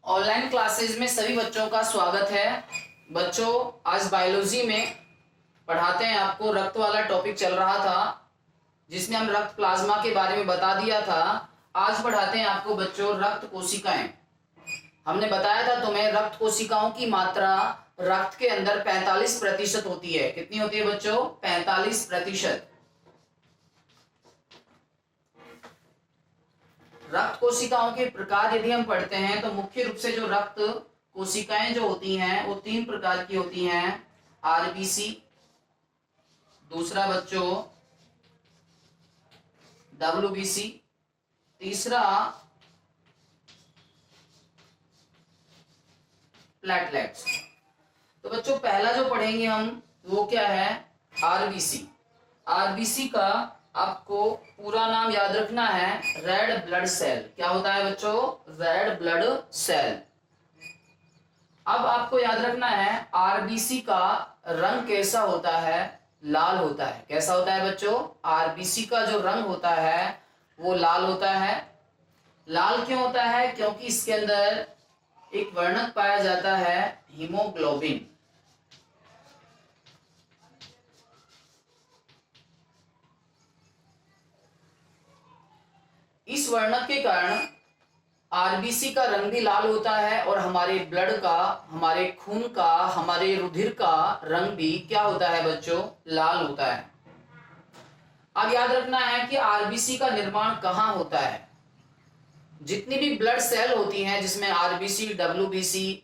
Online classes में सभी बच्चों का स्वागत है। बच्चों, आज बायोलॉजी में पढ़ाते हैं आपको। रक्त वाला टॉपिक चल रहा था जिसमें हम रक्त प्लाज्मा के बारे में बता दिया था। आज पढ़ाते हैं आपको बच्चों रक्त कोशिकाएं। हमने बताया था तुम्हें रक्त कोशिकाओं की मात्रा रक्त के अंदर 45% होती है। कितनी होती है बच्चों? 45%। रक्त कोशिकाओं के प्रकार यदि हम पढ़ते हैं तो मुख्य रूप से जो रक्त कोशिकाएं जो होती हैं वो 3 प्रकार की होती हैं। आरबीसी, दूसरा बच्चों डब्ल्यूबीसी, तीसरा प्लेटलेट्स। तो बच्चों पहला जो पढ़ेंगे हम वो क्या है? आरबीसी। आरबीसी का आपको पूरा नाम याद रखना है, रेड ब्लड सेल। क्या होता है बच्चों? Red blood cell. अब आपको याद रखना है आरबीसी का रंग कैसा होता है? लाल होता है। कैसा होता है बच्चों? आरबीसी का जो रंग होता है वो लाल होता है। लाल क्यों होता है? क्योंकि इसके अंदर एक वर्णक पाया जाता है, हीमोग्लोबिन। इस वर्णक के कारण आरबीसी का रंग भी लाल होता है और हमारे ब्लड का, हमारे खून का, हमारे रुधिर का रंग भी क्या होता है बच्चों? लाल होता है। अब याद रखना है कि आरबीसी का निर्माण कहां होता है। जितनी भी ब्लड सेल होती हैं जिसमें आरबीसी, डब्ल्यूबीसी,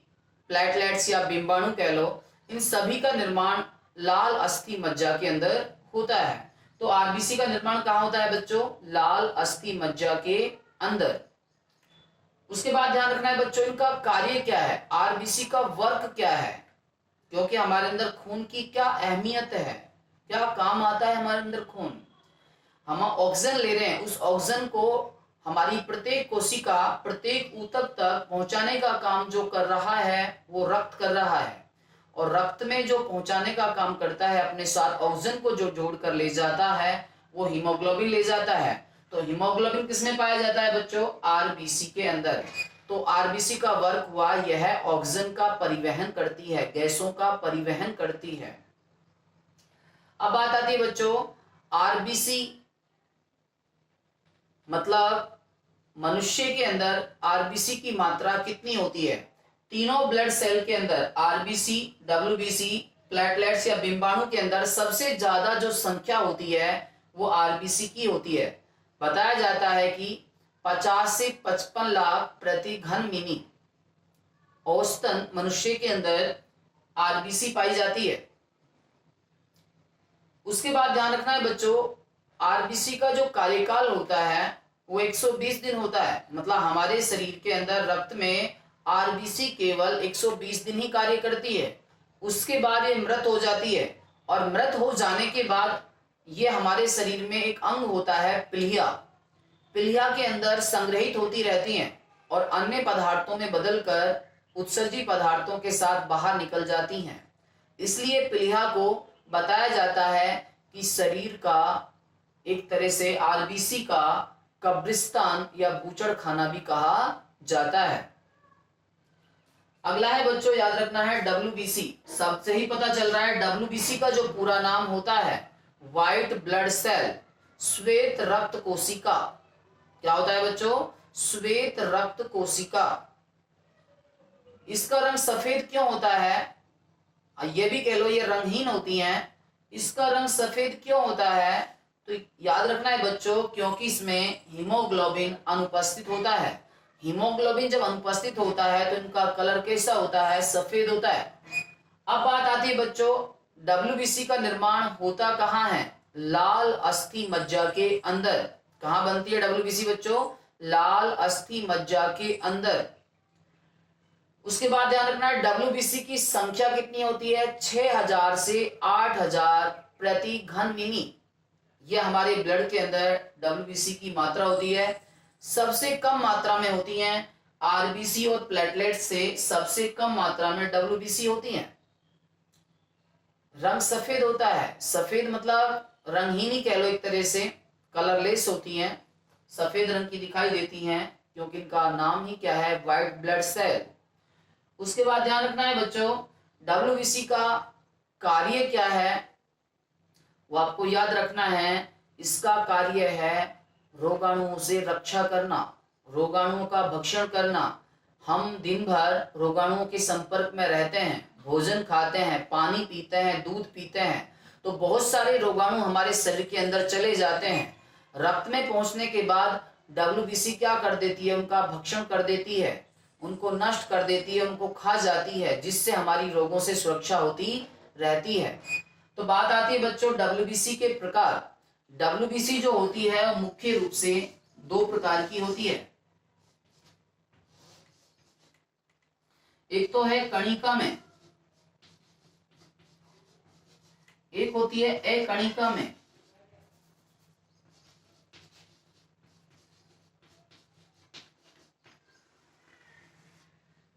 प्लेटलेट्स या बिंबाणु कह लो, इन सभी का निर्माण लाल अस्थि मज्जा के अंदर होता है। तो आरबीसी का निर्माण कहां होता है बच्चों? लाल अस्थि मज्जा के अंदर। उसके बाद ध्यान रखना है बच्चों इनका कार्य क्या है, आरबीसी का वर्क क्या है, क्योंकि हमारे अंदर खून की क्या अहमियत है, क्या काम आता है हमारे अंदर खून। हम ऑक्सीजन ले रहे हैं, उस ऑक्सीजन को हमारी प्रत्येक कोशिका, प्रत्येक ऊतक तक पहुंचाने का काम जो कर रहा है वो रक्त कर रहा है। और रक्त में जो पहुंचाने का काम करता है, अपने साथ ऑक्सीजन को जो जोड़कर ले जाता है वो हीमोग्लोबिन ले जाता है। तो हीमोग्लोबिन किसमें पाया जाता है बच्चों? आरबीसी के अंदर। तो आरबीसी का वर्क हुआ यह ऑक्सीजन का परिवहन करती है, गैसों का परिवहन करती है। अब बात आती है बच्चों आरबीसी मतलब मनुष्य के अंदर आरबीसी की मात्रा कितनी होती है? तीनों ब्लड सेल के अंदर आरबीसी, डब्ल्यूबीसी, प्लेटलेट्स या बिंबाणु के अंदर सबसे ज्यादा जो संख्या होती है वो आरबीसी की होती है। बताया जाता है कि 50 से 55 लाख प्रति घन मिनी औसतन मनुष्य के अंदर आरबीसी पाई जाती है। उसके बाद ध्यान रखना है बच्चों आरबीसी का जो कार्यकाल होता है वो 120 दिन होता है। मतलब हमारे शरीर के अंदर रक्त में आरबीसी केवल 120 दिन ही कार्य करती है। उसके बाद ये मृत हो जाती है और मृत हो जाने के बाद ये हमारे शरीर में एक अंग होता है प्लीहा। प्लीहा के अंदर संग्रहित होती रहती हैं और अन्य पदार्थों में बदलकर उत्सर्जी पदार्थों के साथ बाहर निकल जाती हैं। इसलिए प्लीहा को बताया जाता है कि शरीर का एक तरह से आरबीसी का कब्रिस्तान या बूचड़ खाना भी कहा जाता है। अगला है बच्चों याद रखना है डब्ल्यूबीसी। सबसे ही पता चल रहा है डब्ल्यूबीसी का जो पूरा नाम होता है व्हाइट ब्लड सेल, श्वेत रक्त कोशिका। क्या होता है बच्चों? श्वेत रक्त कोशिका। इसका रंग सफेद क्यों होता है? ये भी कह लो ये रंगहीन होती हैं। इसका रंग सफेद क्यों होता है? तो याद रखना है बच्चों क्योंकि इसमें हीमोग्लोबिन अनुपस्थित होता है। हीमोग्लोबिन जब अनुपस्थित होता है तो इनका कलर कैसा होता है? सफेद होता है। अब बात आती है बच्चों डब्ल्यूबीसी का निर्माण होता कहां है? लाल अस्थि मज्जा के अंदर। कहां बनती है डब्ल्यूबीसी बच्चों? लाल अस्थि मज्जा के अंदर। उसके बाद ध्यान रखना है डब्ल्यूबीसी की संख्या कितनी होती है? 6000 से 8000 प्रति घन मिनी। यह हमारे ब्लड के अंदर डब्ल्यूबीसी की मात्रा होती है। सबसे कम मात्रा में होती हैं आरबीसी और प्लेटलेट से सबसे कम मात्रा में डब्ल्यूबीसी होती हैं। रंग सफेद होता है। सफेद मतलब रंगहीन ही कह लो, एक तरह से कलरलेस होती हैं, सफेद रंग की दिखाई देती हैं। क्योंकि इनका नाम ही क्या है, व्हाइट ब्लड सेल। उसके बाद ध्यान रखना है बच्चों, डब्ल्यूबीसी का कार्य क्या है, वो आपको याद रखना है। इसका कार्य है रोगाणुओं से रक्षा करना, रोगाणुओं का भक्षण करना। हम दिन भर रोगाणुओं के संपर्क में रहते हैं, भोजन खाते हैं, पानी पीते हैं, दूध पीते हैं, तो बहुत सारे रोगाणु हमारे शरीर के अंदर चले जाते हैं। रक्त में पहुंचने के बाद डब्ल्यूबीसी क्या कर देती है, उनका भक्षण कर देती है, उनको नष्ट कर देती है, उनको खा जाती है, जिससे हमारी रोगों से सुरक्षा होती रहती है। तो बात आती है बच्चों डब्ल्यूबीसी के प्रकार। डब्ल्यूबीसी जो होती है वो मुख्य रूप से दो प्रकार की होती है। एक तो है कणिका में, एक होती है अकणिका में।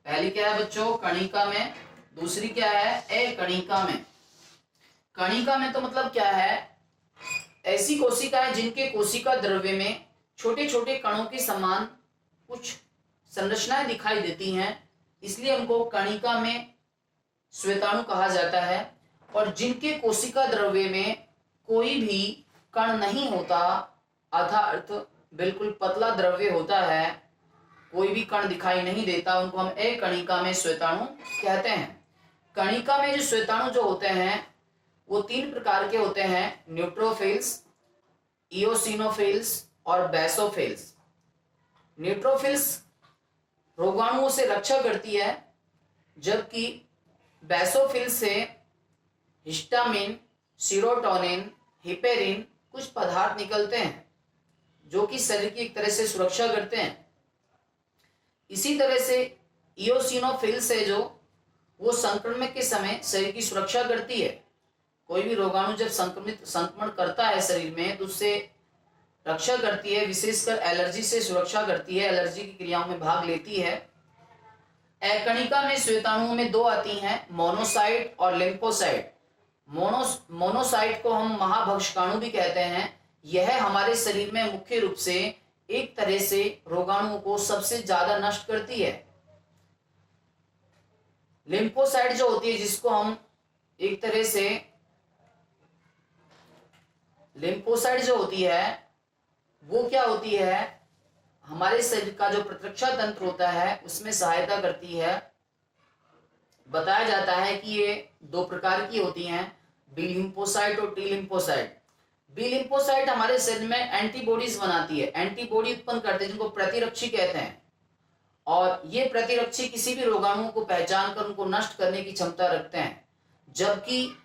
पहली क्या है बच्चों, कणिका में, दूसरी क्या है, अकणिका में। कणिका में तो मतलब क्या है, ऐसी कोशिकाएं जिनके कोशिका द्रव्य में छोटे छोटे कणों के समान कुछ संरचनाएं दिखाई देती हैं, इसलिए उनको कणिका में श्वेताणु कहा जाता है। और जिनके कोशिका द्रव्य में कोई भी कण नहीं होता, अर्थात बिल्कुल पतला द्रव्य होता है, कोई भी कण दिखाई नहीं देता, उनको हम अकणिका में श्वेताणु कहते हैं। कणिका में जो श्वेताणु जो होते हैं वो तीन प्रकार के होते हैं, न्यूट्रोफिल्स, इओसिनोफिल्स और बेसोफिल्स। न्यूट्रोफिल्स रोगाणुओं से रक्षा करती है, जबकि बेसोफिल्स से हिस्टामिन, सीरोटोनिन, हिपेरिन कुछ पदार्थ निकलते हैं जो कि शरीर की एक तरह से सुरक्षा करते हैं। इसी तरह से इओसिनोफिल्स है जो वो संक्रमण के समय शरीर की सुरक्षा करती है। कोई भी रोगाणु जब संक्रमण करता है शरीर में तो उससे रक्षा करती है, विशेषकर एलर्जी से सुरक्षा करती है, एलर्जी की क्रियाओं में भाग लेती है। अकणिका में श्वेताणुओं में दो आती हैं, मोनोसाइट और लिम्फोसाइट। मोनोसाइट को हम महाभक्षकाणु भी कहते हैं। यह हमारे शरीर में मुख्य रूप से एक तरह से रोगाणुओं को सबसे ज्यादा नष्ट करती है। लिम्फोसाइट जो होती है, जिसको हम एक तरह से, लिम्फोसाइट जो होती है वो क्या होती है, हमारे शरीर का जो प्रतिरक्षा तंत्र होता है उसमें सहायता करती है। बताया जाता है कि ये दो प्रकार की होती हैं, बी लिम्फोसाइट और टी लिम्फोसाइट। बी लिम्फोसाइट हमारे शरीर में एंटीबॉडीज बनाती है, एंटीबॉडी उत्पन्न करते हैं, जिनको प्रतिरक्षी कहते हैं। और ये प्रतिरक्षी किसी भी रोगाणुओं को पहचान कर उनको नष्ट करने की क्षमता रखते हैं, जबकि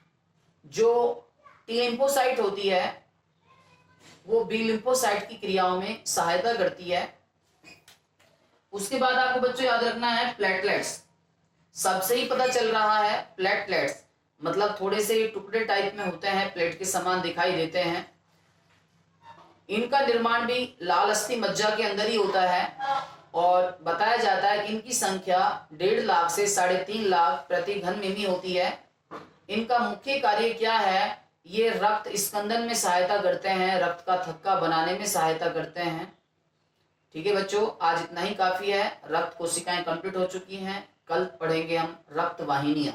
जो टी लिम्फोसाइट होती है वो बी लिम्फोसाइट की क्रियाओं में सहायता करती है। उसके बाद आपको बच्चों याद रखना है प्लेटलेट्स। सबसे ही पता चल रहा है, प्लेटलेट्स मतलब थोड़े से टुकड़े टाइप में होते हैं, प्लेट के समान दिखाई देते हैं। इनका निर्माण भी लाल अस्थि मज्जा के अंदर ही होता है और बताया जाता है कि इनकी संख्या 1.5 लाख से 3.5 लाख प्रति घन मिमी होती है। इनका मुख्य कार्य क्या है, ये रक्त स्कंदन में सहायता करते हैं, रक्त का थक्का बनाने में सहायता करते हैं। ठीक है बच्चों, आज इतना ही काफी है। रक्त कोशिकाएं कंप्लीट हो चुकी हैं। कल पढ़ेंगे हम रक्त वाहिनियां।